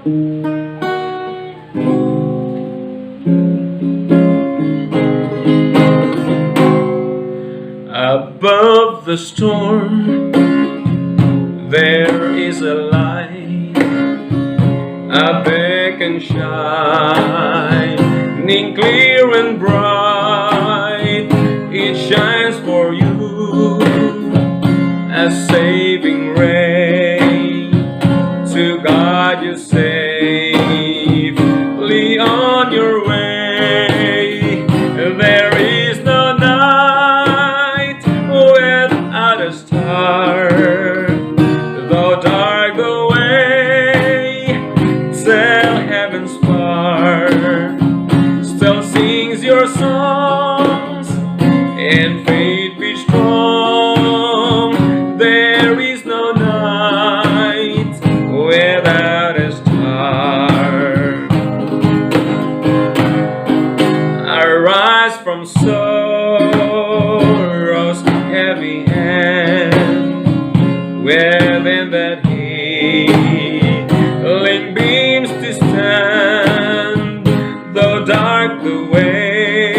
Above the storm, there is a light, a beacon shining clear and bright. It shines for you, a saving ray, to guide you safely on your way. There is no night without a star, though dark the way, till heaven's far, still sings your songs, and faith be strong. There is no night without a star. Arise from sorrow's heavy hand, within that healing beams to stand. Though dark the way,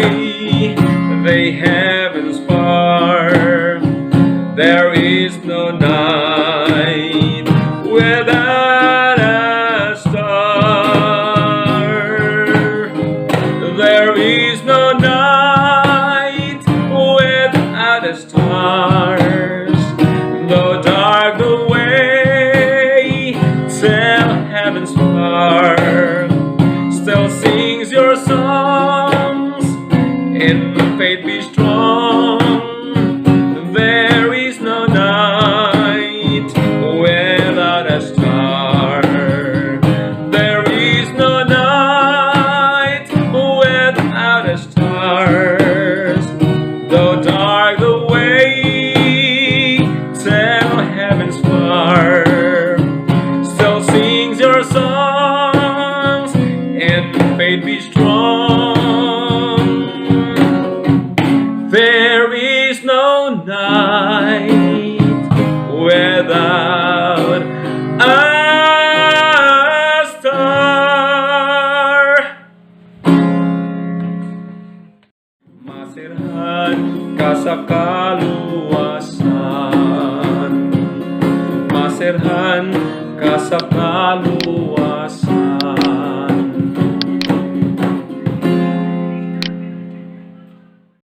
they heavens far, there is no night without a star. There is no night without a stars. Though dark the way, till heaven's far, still sings your songs, and faith be strong. There is no night without a star. There is no night without a stars. Though dark the way, till heaven's far, still sings your songs, and faith be strong. There is no night without a star. Masirhan ka sa kaluwasan, masirhan ka sa kaluwasan.